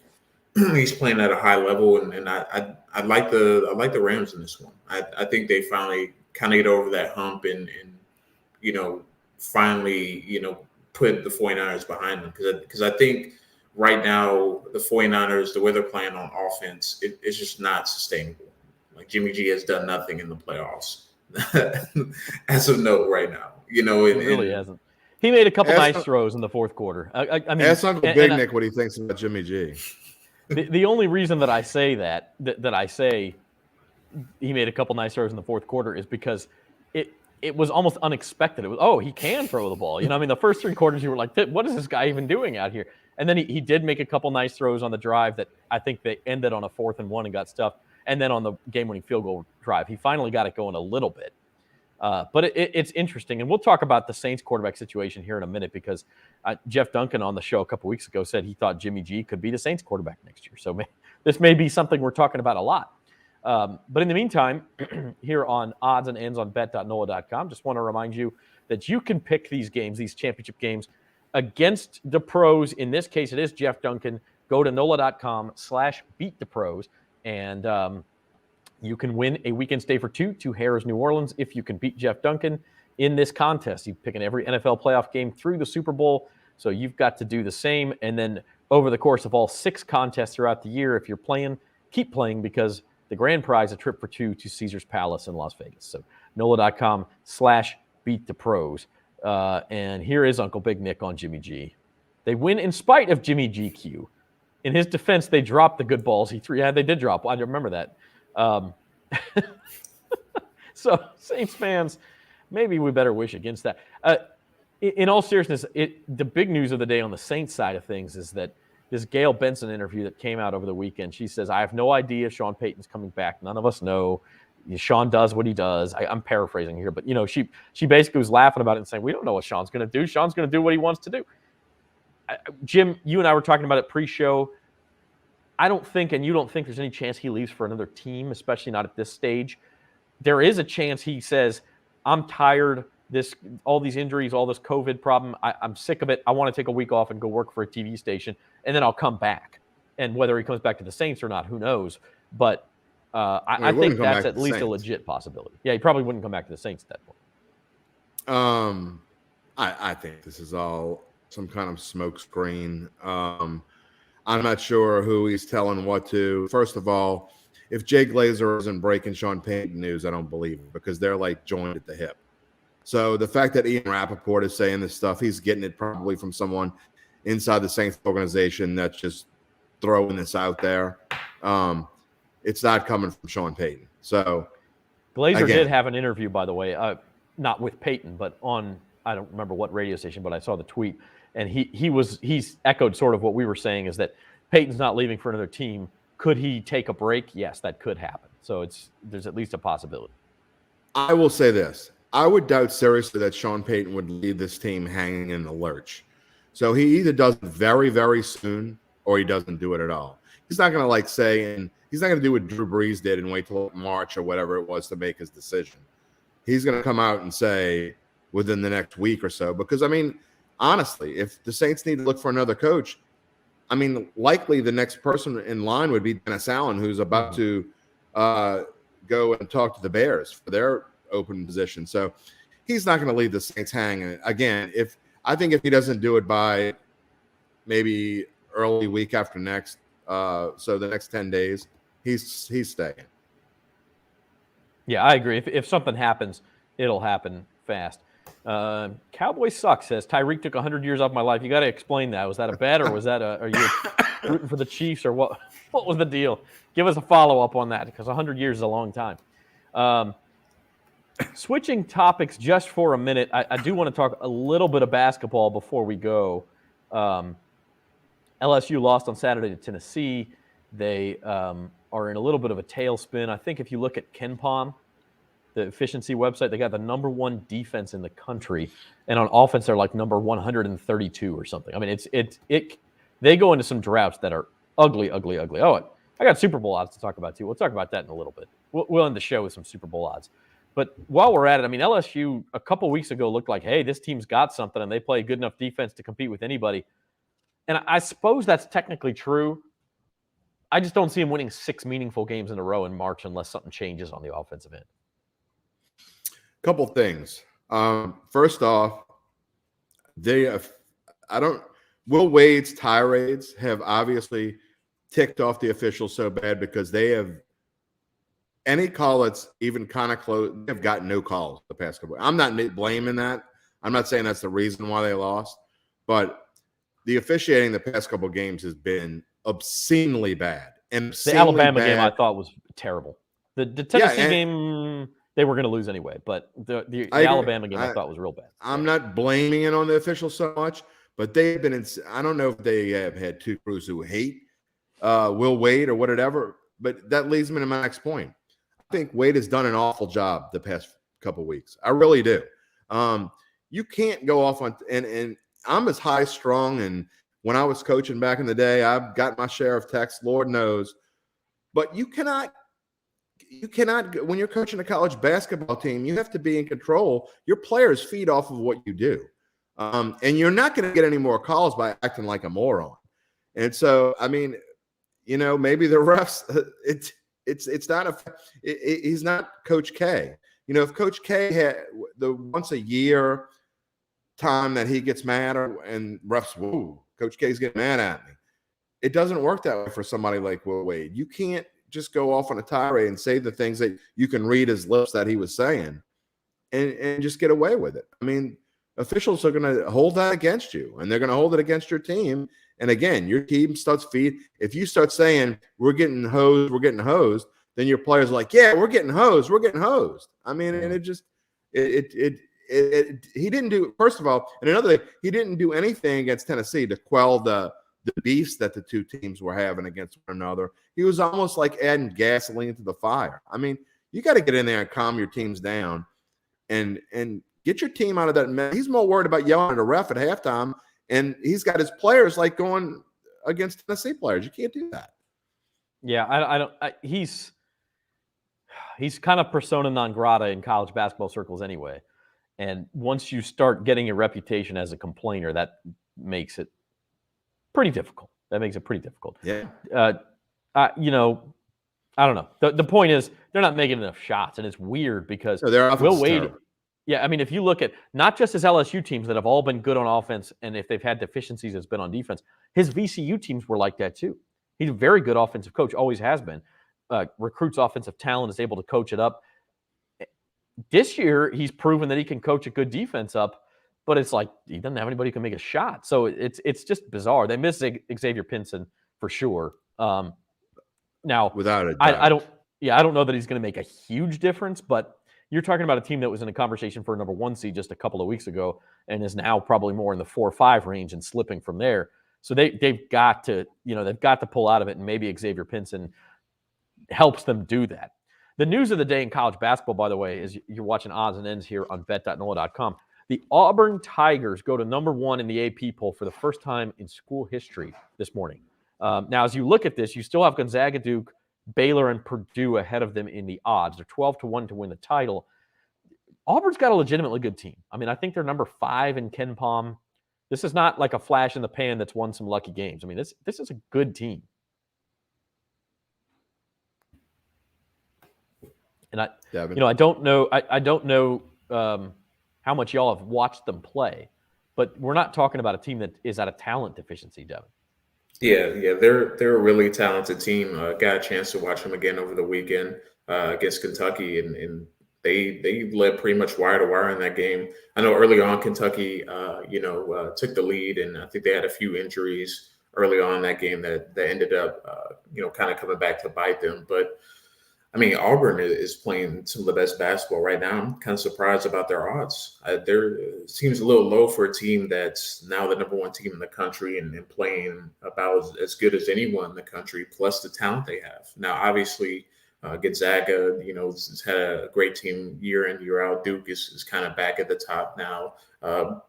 He's playing at a high level, and I like the Rams in this one. I think they finally kind of get over that hump and finally put the 49ers behind them, because I think right now the 49ers, the way they're playing on offense, it's just not sustainable. Like Jimmy G has done nothing in the playoffs as of note right now. He really hasn't. He made a couple nice throws in the fourth quarter. I mean, ask Uncle Big Nick what he thinks about Jimmy G. The only reason that I say that I say he made a couple nice throws in the fourth quarter is because it was almost unexpected. It was, he can throw the ball. The first three quarters you were like, what is this guy even doing out here? And then he did make a couple nice throws on the drive that I think they ended on a 4th and 1 and got stuffed. And then on the game-winning field goal drive, he finally got it going a little bit. But it's interesting. And we'll talk about the Saints quarterback situation here in a minute, because Jeff Duncan on the show a couple weeks ago said he thought Jimmy G could be the Saints quarterback next year. So this may be something we're talking about a lot. But in the meantime, here on Odds and Ends on Bet.NOLA.com, just want to remind you that you can pick these games, these championship games, against the pros. In this case, it is Jeff Duncan. Go to NOLA.com/beatthepros, and you can win a weekend stay for two to Harrah's New Orleans if you can beat Jeff Duncan in this contest. You pick in every NFL playoff game through the Super Bowl, so you've got to do the same. And then over the course of all 6 contests throughout the year, if you're playing, keep playing, because the grand prize, a trip for 2 to Caesars Palace in Las Vegas. So NOLA.com/beatthepros. And here is Uncle Big Nick on Jimmy G. They win in spite of Jimmy GQ. In his defense, they dropped the good balls he threw. Yeah, they did drop. I remember that. So Saints fans, maybe we better wish against that. In all seriousness, the big news of the day on the Saints side of things is that this Gail Benson interview that came out over the weekend, she says, I have no idea if Sean Payton's coming back. None of us know. Sean does what he does. I'm paraphrasing here, but she basically was laughing about it and saying, we don't know what Sean's going to do. Sean's going to do what he wants to do. Jim, you and I were talking about it pre-show. I don't think, and you don't think there's any chance he leaves for another team, especially not at this stage. There is a chance he says, I'm tired. All these injuries, all this COVID problem, I'm sick of it. I want to take a week off and go work for a TV station, and then I'll come back. And whether he comes back to the Saints or not, who knows? But I think that's at least a legit possibility. Yeah, he probably wouldn't come back to the Saints at that point. I think this is all some kind of smoke screen. I'm not sure who he's telling what to. First of all, if Jay Glazer isn't breaking Sean Payton news, I don't believe it because they're like joined at the hip. So the fact that Ian Rappaport is saying this stuff, he's getting it probably from someone inside the Saints organization that's just throwing this out there. It's not coming from Sean Payton. So Glazer did have an interview, by the way, not with Payton, but on, I don't remember what radio station, but I saw the tweet. And he's echoed sort of what we were saying is that Payton's not leaving for another team. Could he take a break? Yes, that could happen. So there's at least a possibility. I will say this. I would doubt seriously that Sean Payton would leave this team hanging in the lurch. So he either does it very, very soon or he doesn't do it at all. He's not going to he's not going to do what Drew Brees did and wait till March or whatever it was to make his decision. He's going to come out and say within the next week or so, because honestly, if the Saints need to look for another coach, likely the next person in line would be Dennis Allen, who's about to go and talk to the Bears for their open position. So he's not going to leave the Saints hanging. Again, if he doesn't do it by maybe early week after next, so the next 10 days, he's staying. Yeah, I agree. If something happens, it'll happen fast. Cowboys suck, says Tyreek took 100 years off my life. You got to explain that. Was that a bet or was that are you rooting for the Chiefs or what? What was the deal? Give us a follow-up on that because 100 years is a long time. Switching topics just for a minute, I do want to talk a little bit of basketball before we go. LSU lost on Saturday to Tennessee. They are in a little bit of a tailspin. I think if you look at KenPom, the efficiency website, they got the number one defense in the country, and on offense they're like number 132 or something. They go into some droughts that are ugly. Oh, I got Super Bowl odds to talk about too. We'll talk about that in a little bit. We'll end the show with some Super Bowl odds. But while we're at it, LSU a couple weeks ago looked like, hey, this team's got something, and they play good enough defense to compete with anybody. And I suppose that's technically true. I just don't see them winning 6 meaningful games in a row in March unless something changes on the offensive end. Couple things. First off, Will Wade's tirades have obviously ticked off the officials so bad because they have any call that's even kind of close, they've got no calls the past couple. I'm not blaming that. I'm not saying that's the reason why they lost, but the officiating the past couple games has been obscenely bad. And the Alabama game I thought was terrible. The Tennessee game they were going to lose anyway, but the Alabama game I thought was real bad. I'm not blaming it on the officials so much, but they've been I don't know if they have had two crews who hate Will Wade or whatever, but that leads me to my next point. I think Wade has done an awful job the past couple of weeks. I really do. You can't go off on and I'm as high strung, and when I was coaching back in the day, I've got my share of texts, Lord knows. But you cannot when you're coaching a college basketball team, you have to be in control. Your players feed off of what you do. And you're not going to get any more calls by acting like a moron. And so, maybe the refs, it's not he's not Coach K. If Coach K had the once a year time that he gets mad and refs, whoa, Coach K's getting mad at me. It doesn't work that way for somebody like Will Wade. You can't just go off on a tirade and say the things that you can read his lips that he was saying and just get away with it. Officials are going to hold that against you, and they're going to hold it against your team. And again, your team starts if you start saying we're getting hosed, then your players are like, yeah, we're getting hosed. I mean, and it just he didn't do, first of all, and another thing, he didn't do anything against Tennessee to quell the beefs that the two teams were having against one another. He was almost like adding gasoline to the fire. I mean, you got to get in there and calm your teams down and get your team out of that mess. He's more worried about yelling at a ref at halftime, and he's got his players like going against Tennessee players. You can't do that. Yeah, he's kind of persona non grata in college basketball circles anyway. And once you start getting a reputation as a complainer, that makes it pretty difficult. Yeah. I don't know. The point is they're not making enough shots, and it's weird because Will Wade. Terrible. Yeah, I mean, if you look at not just his LSU teams that have all been good on offense, and if they've had deficiencies, it's been on defense. His VCU teams were like that too. He's a very good offensive coach, always has been. Recruits offensive talent, is able to coach it up. This year, he's proven that he can coach a good defense up, but it's like he doesn't have anybody who can make a shot. So it's just bizarre. They miss Xavier Pinson for sure. Now, without a doubt. I don't know that he's going to make a huge difference, but you're talking about a team that was in a conversation for a number 1 seed just a couple of weeks ago and is now probably more in the 4 or 5 range and slipping from there. So they've got to pull out of it, and maybe Xavier Pinson helps them do that. The news of the day in college basketball, by the way, is you're watching Odds and Ends here on bet.nola.com. The Auburn Tigers go to number 1 in the AP poll for the first time in school history this morning. Now, as you look at this, you still have Gonzaga, Duke, Baylor, and Purdue ahead of them in the odds. They're 12-1 to win the title. Auburn's got a legitimately good team. I mean, I think they're number 5 in Ken Pom. This is not like a flash in the pan that's won some lucky games. I mean, this is a good team. And I don't know. I don't know how much y'all have watched them play, but we're not talking about a team that is at a talent deficiency, Devin. Yeah, they're a really talented team. Got a chance to watch them again over the weekend against Kentucky, and they led pretty much wire to wire in that game. I know early on Kentucky, took the lead, and I think they had a few injuries early on in that game that ended up, kind of coming back to bite them. But I mean, Auburn is playing some of the best basketball right now. I'm kind of surprised about their odds. It seems a little low for a team that's now the number 1 team in the country and playing about as good as anyone in the country, plus the talent they have. Now, obviously, Gonzaga, has had a great team year in, year out. Duke is kind of back at the top now.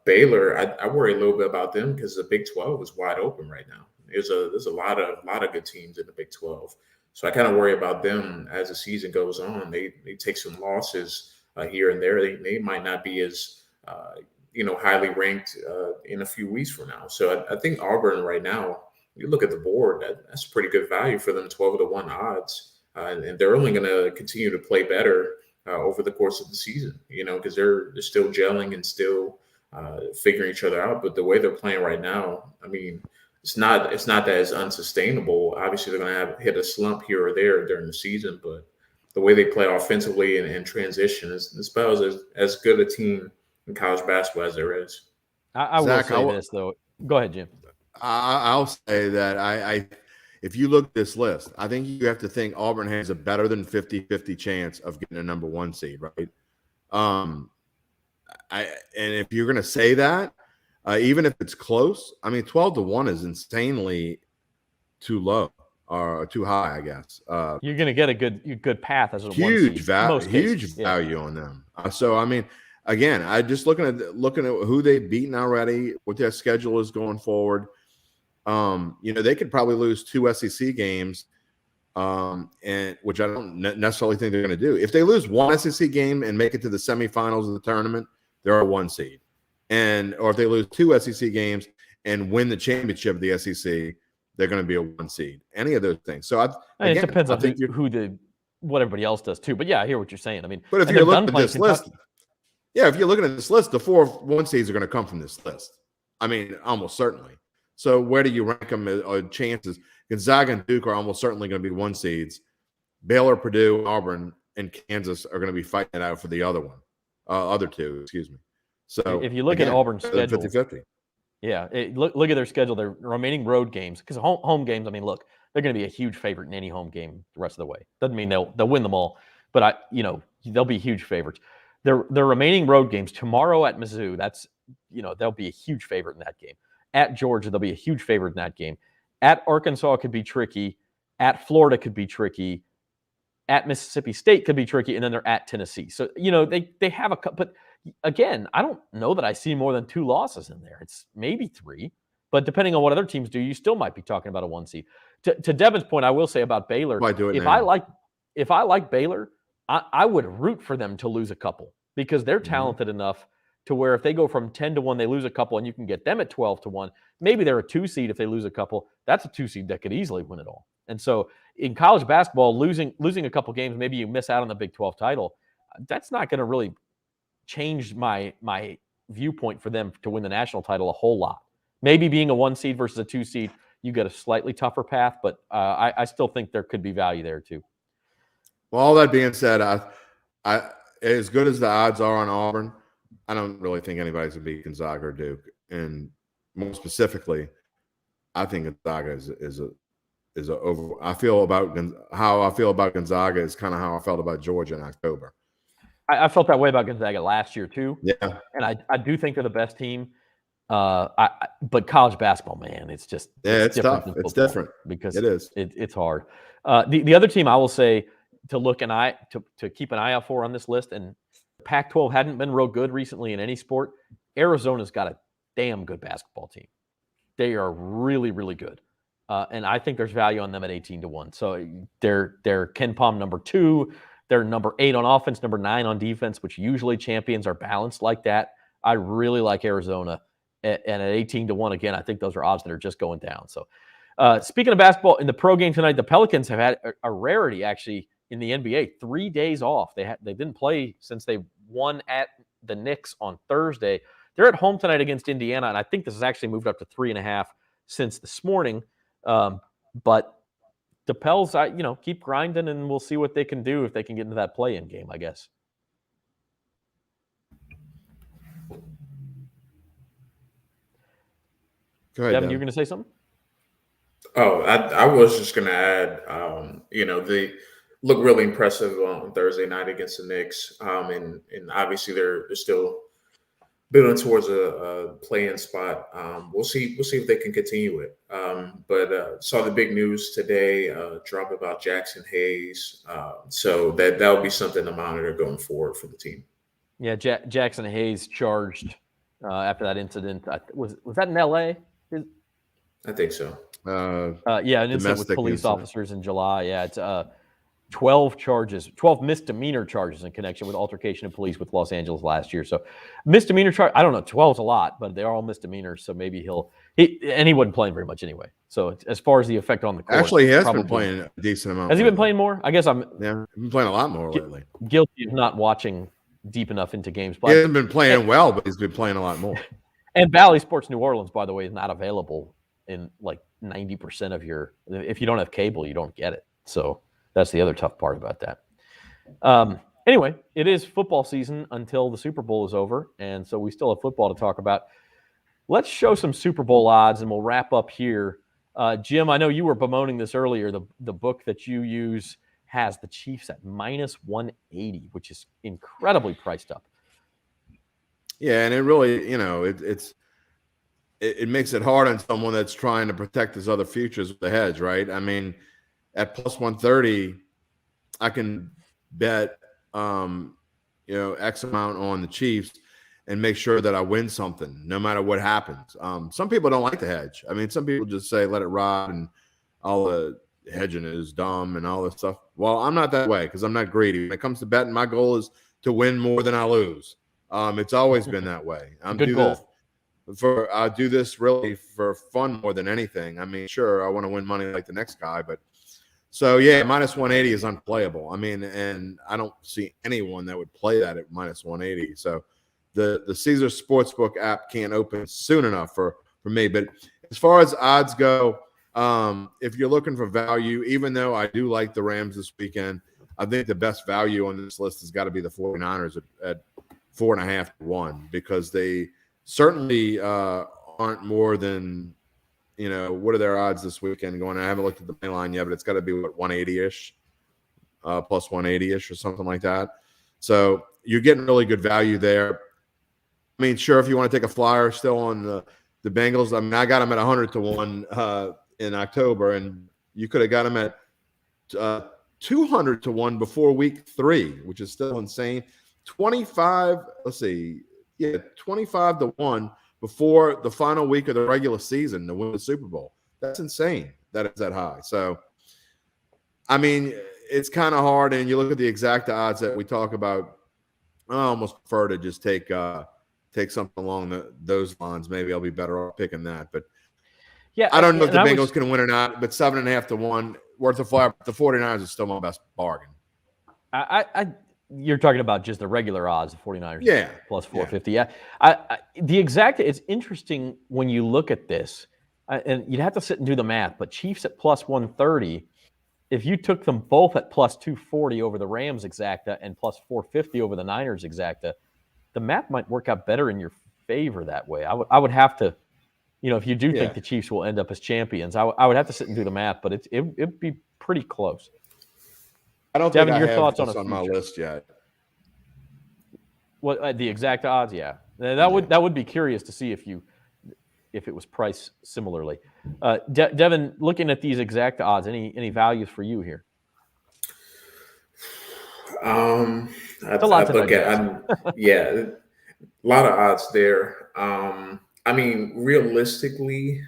Baylor, I worry a little bit about them because the Big 12 is wide open right now. There's a lot of good teams in the Big 12. So I kind of worry about them as the season goes on. They take some losses here and there. They might not be as highly ranked in a few weeks from now. So I think Auburn right now, you look at the board, that's pretty good value for them, 12-1 odds, and they're only going to continue to play better over the course of the season. Because they're still gelling and still figuring each other out. But the way they're playing right now, I mean, it's not that it's unsustainable. Obviously, they're going to hit a slump here or there during the season, but the way they play offensively and transition is about as good a team in college basketball as there is. I will say this, though. Go ahead, Jim. I'll say that if you look at this list, I think you have to think Auburn has a better than 50-50 chance of getting a number 1 seed, right? And if you're going to say that, even if it's close, I mean, 12-1 is insanely too low or too high, I guess. You're going to get a good path as a huge value on them. So, I mean, again, I just looking at who they've beaten already, what their schedule is going forward. They could probably lose 2 SEC games, and which I don't necessarily think they're going to do. If they lose 1 SEC game and make it to the semifinals of the tournament, they're a 1 seed. Or if they lose 2 SEC games and win the championship of the SEC, they're going to be a 1 seed. Any of those things. So it depends on what everybody else does too. But yeah, I hear what you're saying. I mean, but if you're looking at this list, if you're looking at this list, the 4 1 seeds are going to come from this list. I mean, almost certainly. So where do you rank them chances? Gonzaga and Duke are almost certainly going to be 1 seeds. Baylor, Purdue, Auburn, and Kansas are going to be fighting it out for the other 2. Excuse me. So if you look at Auburn's schedule, 50-50. Yeah, look at their schedule. Their remaining road games, because home games. I mean, look, they're going to be a huge favorite in any home game the rest of the way. Doesn't mean they'll win them all, but they'll be huge favorites. Their remaining road games tomorrow at Mizzou, they'll be a huge favorite in that game. At Georgia, they'll be a huge favorite in that game. At Arkansas could be tricky. At Florida could be tricky. At Mississippi State could be tricky, and then they're at Tennessee. So, they have a – but, again, I don't know that I see more than 2 losses in there. It's maybe 3. But depending on what other teams do, you still might be talking about a 1 seed. To Devin's point, I will say about Baylor, if I like Baylor, I would root for them to lose a couple because they're talented enough to where if they go from 10-1, they lose a couple, and you can get them at 12-1. Maybe they're a 2 seed if they lose a couple. That's a 2 seed that could easily win it all. And so in college basketball, losing a couple games, maybe you miss out on the Big 12 title. That's not going to really change my viewpoint for them to win the national title a whole lot. Maybe being a 1 seed versus a 2 seed, you get a slightly tougher path, but I still think there could be value there too. Well, all that being said, I as good as the odds are on Auburn, I don't really think anybody's going to beat Gonzaga or Duke. And more specifically, I think Gonzaga is a over. I feel about how I feel about Gonzaga is kind of how I felt about Georgia in October. I felt that way about Gonzaga last year too. Yeah, and I do think they're the best team. But college basketball, man, it's just it's tough. It's different because it is. It's hard. The other team I will say to look to keep an eye out for on this list, and Pac-12 hadn't been real good recently in any sport. Arizona's got a damn good basketball team. They are really, really good, and I think there's value on them at 18-1. So they're Ken Pom number 2. They're number 8 on offense, number 9 on defense, which usually champions are balanced like that. I really like Arizona. And at 18-1, again, I think those are odds that are just going down. So speaking of basketball, in the pro game tonight, the Pelicans have had a rarity, actually, in the NBA. 3 days off. They didn't play since they won at the Knicks on Thursday. They're at home tonight against Indiana, and I think this has actually moved up to 3.5 since this morning. But the Pels, keep grinding, and we'll see what they can do if they can get into that play-in game, I guess. Go ahead, Devin, you're going to say something? Oh, I was just going to add, they look really impressive on Thursday night against the Knicks. And obviously they're still building towards a play-in spot. We'll see if they can continue it. But saw the big news today drop about Jackson Hayes. So that will be something to monitor going forward for the team. Yeah, Jackson Hayes charged after that incident. Was that in L.A.? I think so. An incident with police officers in July. Yeah, it's 12 misdemeanor charges in connection with altercation of police with Los Angeles last year. So misdemeanor charge, I don't know, 12's a lot, but they're all misdemeanors. So maybe he wasn't playing very much anyway. So as far as the effect on the court, actually, he has been playing a decent amount. Has he been playing more? I guess he's been playing a lot more lately. Guilty of not watching deep enough into games. But he hasn't been playing well, but he's been playing a lot more. And Valley Sports New Orleans, by the way, is not available in like 90% of if you don't have cable, you don't get it. So that's the other tough part about that. Anyway, it is football season until the Super Bowl is over, and so we still have football to talk about. Let's show some Super Bowl odds, and we'll wrap up here. Jim, I know you were bemoaning this earlier. The book that you use has the Chiefs at -180, which is incredibly priced up. Yeah, and it really, it makes it hard on someone that's trying to protect his other futures with the hedge, right? I mean, at +130, I can bet, X amount on the Chiefs and make sure that I win something no matter what happens. Some people don't like the hedge. I mean, some people just say, let it ride and all the hedging is dumb and all this stuff. Well, I'm not that way because I'm not greedy. When it comes to betting, my goal is to win more than I lose. It's always been that way. Good goal. I do this really for fun more than anything. I mean, sure, I want to win money like the next guy, but so yeah, -180 is unplayable. I mean, and I don't see anyone that would play that at -180. So the Caesars Sportsbook app can't open soon enough for me. But as far as odds go, if you're looking for value, even though I do like the Rams this weekend, I think the best value on this list has got to be the 49ers at 4.5-1 because they certainly aren't more than what are their odds this weekend going? I haven't looked at the main line yet, but it's got to be 180-ish, plus 180-ish or something like that. So you're getting really good value there. I mean, sure, if you want to take a flyer still on the Bengals, I mean, I got them at 100 to 1 in October, and you could have got them at 200 to 1 before week 3, which is still insane. 25 to 1 before the final week of the regular season to win the Super Bowl. That's insane that it's that high. So, I mean, it's kind of hard. And you look at the exact odds that we talk about, I almost prefer to just take something along those lines. Maybe I'll be better off picking that. But yeah, I don't know if the Bengals can win or not, but 7.5 to 1 worth of flyer. The 49ers is still my best bargain. You're talking about just the regular odds, the 49ers, plus 450. Yeah. It's interesting when you look at this, and you'd have to sit and do the math, but Chiefs at plus 130, if you took them both at plus 240 over the Rams exacta and plus 450 over the Niners exacta, the math might work out better in your favor that way. I would have to, if you do think the Chiefs will end up as champions, I would have to sit and do the math, but it'd be pretty close. I don't Devin, think your I have thoughts this on my list yet. What the exact odds? Yeah, that would be curious to see if it was priced similarly. Devin, looking at these exact odds, any values for you here? A lot of odds there. I mean, realistically,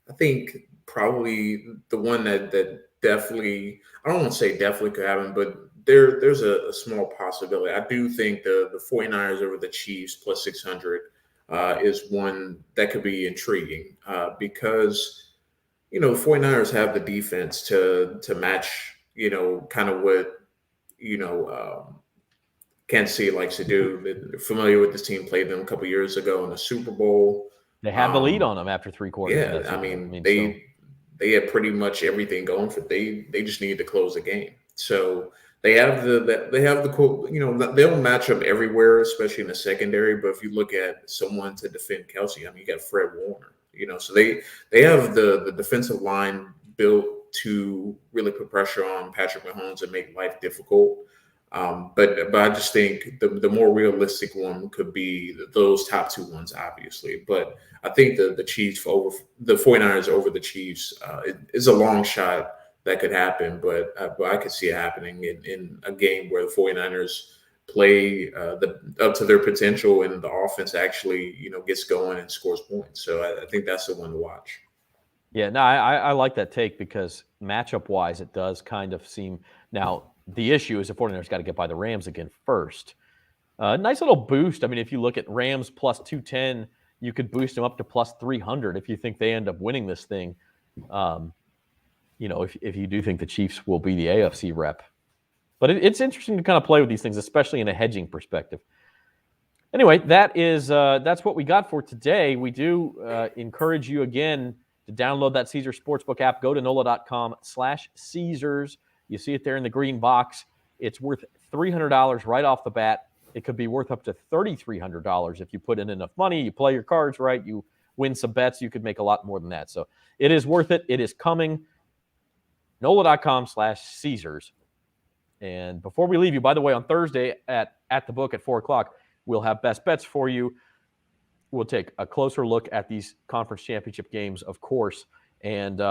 I think probably the one that definitely, I don't want to say definitely could happen, but there's a small possibility. I do think the 49ers over the Chiefs plus 600 is one that could be intriguing because, the 49ers have the defense to match, kind of what, Kansas City likes to do. They're familiar with this team, played them a couple years ago in the Super Bowl. They had the lead on them after 3 quarters. Yeah, I mean they had pretty much everything going for them. They just needed to close the game. So they have the cool, they'll match up everywhere, especially in the secondary. But if you look at someone to defend Kelsey, I mean, you got Fred Warner. So they have the defensive line built to really put pressure on Patrick Mahomes and make life difficult. But I just think the more realistic one could be those top 2 ones, obviously. But I think the Chiefs over the 49ers over the Chiefs is a long shot that could happen. But I could see it happening in a game where the 49ers play up to their potential and the offense actually gets going and scores points. So I think that's the one to watch. Yeah, no, I like that take because matchup wise, it does kind of seem now. The issue is the 49ers got to get by the Rams again first. Nice little boost. I mean, if you look at Rams plus 210, you could boost them up to plus 300 if you think they end up winning this thing. If you do think the Chiefs will be the AFC rep. But it's interesting to kind of play with these things, especially in a hedging perspective. Anyway, that's what we got for today. We do encourage you again to download that Caesars Sportsbook app. Go to NOLA.com/Caesars. You see it there in the green box. It's worth $300 right off the bat. It could be worth up to $3,300 if you put in enough money, you play your cards right, you win some bets, you could make a lot more than that. So it is worth it. It is coming. NOLA.com/Caesars. And before we leave you, by the way, on Thursday at the book at 4 o'clock, we'll have best bets for you. We'll take a closer look at these conference championship games, of course. And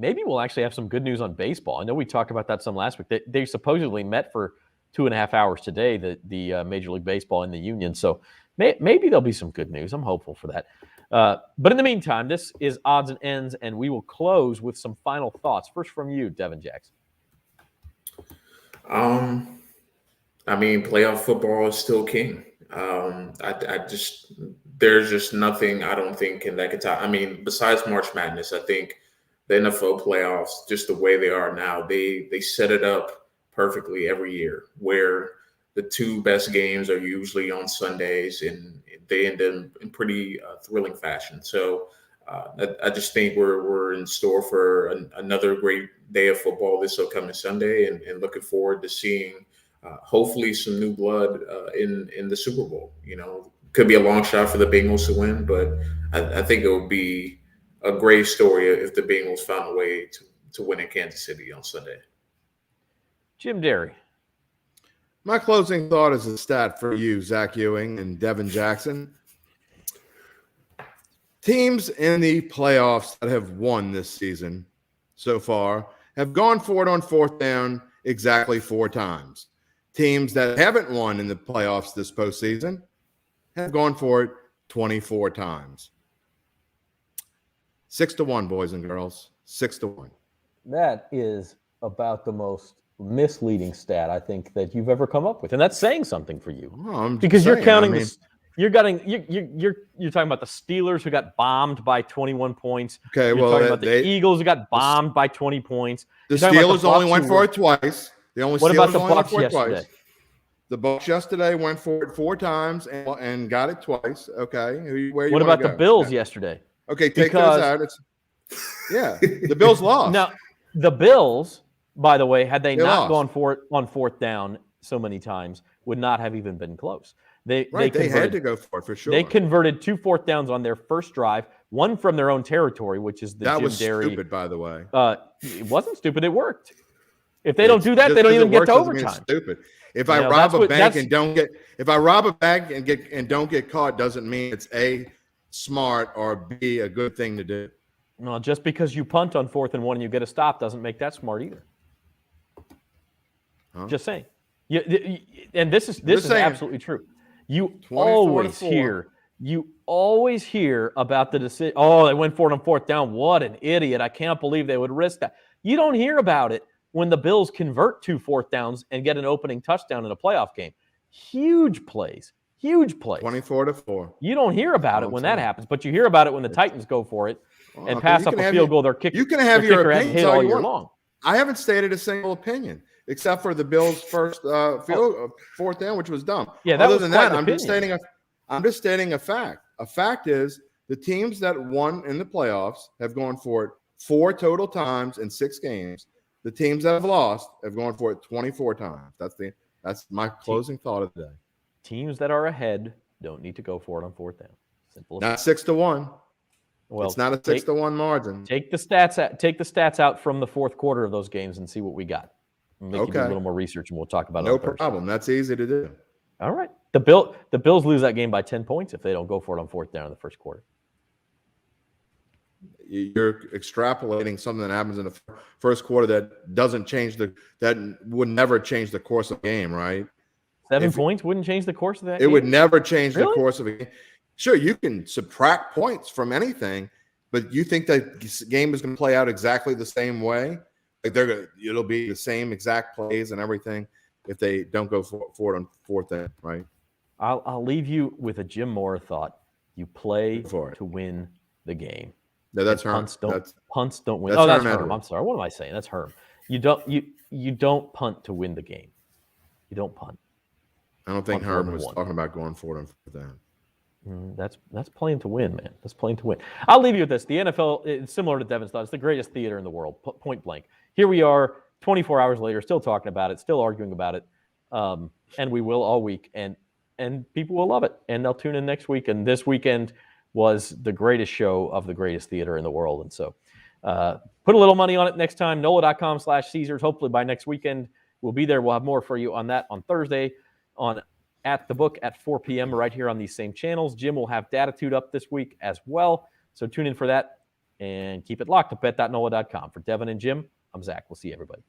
maybe we'll actually have some good news on baseball. I know we talked about that some last week. They supposedly met for 2.5 hours today, the Major League Baseball and the Union. So maybe there'll be some good news. I'm hopeful for that. But in the meantime, this is Odds and Ends, and we will close with some final thoughts. First from you, Devin Jackson. I mean, playoff football is still king. There's just nothing I don't think that could top. I mean, besides March Madness, I think the NFL playoffs, just the way they are now, they set it up perfectly every year, where the 2 best games are usually on Sundays, and they end in pretty thrilling fashion. So I just think we're in store for another great day of football this upcoming Sunday, and looking forward to seeing hopefully some new blood in the Super Bowl. Could be a long shot for the Bengals to win, but I think it would be a great story if the Bengals found a way to win in Kansas City on Sunday. Jim Derry. My closing thought is a stat for you, Zach Ewing and Devin Jackson. Teams in the playoffs that have won this season so far have gone for it on fourth down exactly 4 times. Teams that haven't won in the playoffs this postseason have gone for it 24 times. 6-1, boys and girls. 6-1. That is about the most misleading stat I think that you've ever come up with, and that's saying something for you. Because you're counting this. You're talking about the Steelers who got bombed by 21 points. Okay, you're talking about the Eagles who got bombed by 20 points. The Steelers only went for it twice. What about the Bucs yesterday? The Bucs yesterday went for it 4 times and got it twice. Okay, what about the Bills yesterday? Okay, take those out. The Bills lost. Now, the Bills, by the way, had they not gone for it on fourth down so many times, would not have even been close. They had to go for it for sure. They converted 2 fourth downs on their first drive, one from their own territory, which is the Jim Derry. That was stupid, by the way. It wasn't stupid. It worked. If they don't do that, they don't even get to overtime. Stupid. If I rob a bank and don't get caught, doesn't mean it's A, smart, or B, a good thing to do. No, just because you punt on 4th and 1 and you get a stop doesn't make that smart either. Huh? Just saying. And this is absolutely true. You always hear about the decision. Oh, they went for it on 4th down. What an idiot. I can't believe they would risk that. You don't hear about it when the Bills convert 2 fourth downs and get an opening touchdown in a playoff game. Huge plays. 24-4. You don't hear about it when that happens, but you hear about it when the Titans go for it and pass up a field goal. You can have your opinions all year long. I haven't stated a single opinion except for the Bills' first 4th down, which was dumb. Yeah, that Other than that, I'm just stating a fact. A fact is the teams that won in the playoffs have gone for it 4 total times in 6 games. The teams that have lost have gone for it 24 times. That's my closing thought of the day. Teams that are ahead don't need to go for it on 4th down. Simple. Not 6-1. Well, it's not a 6-1 margin. Take the stats out from the 4th quarter of those games and see what we got. Make you do a little more research, and we'll talk about it. No problem. That's easy to do. All right. The Bills lose that game by 10 points if they don't go for it on 4th down in the first quarter. You're extrapolating something that happens in the first quarter that would never change the course of the game, right? 7 points wouldn't change the course of that game? It would never change the course of a game. Sure, you can subtract points from anything, but you think that game is going to play out exactly the same way? Like it'll be the same exact plays and everything if they don't go for it on 4th down, right? I'll leave you with a Jim Mora thought. You play to win the game. No, that's Herm. Punts don't win. That's Herm. I'm sorry. What am I saying? That's Herm. You don't punt to win the game. You don't punt. I don't think Herm was talking about going for it on 4th down. That's playing to win, man. That's playing to win. I'll leave you with this. The NFL, it's similar to Devin's thought. It's the greatest theater in the world, point blank. Here we are, 24 hours later, still talking about it, still arguing about it, and we will all week. And people will love it, and they'll tune in next week. And this weekend was the greatest show of the greatest theater in the world. And so put a little money on it next time, NOLA.com/Caesars. Hopefully by next weekend, we'll be there. We'll have more for you on that on Thursday on At the Book at 4 p.m. right here on these same channels. Jim will have Datitude up this week as well. So tune in for that and keep it locked to bet.nola.com. For Devin and Jim, I'm Zach. We'll see everybody.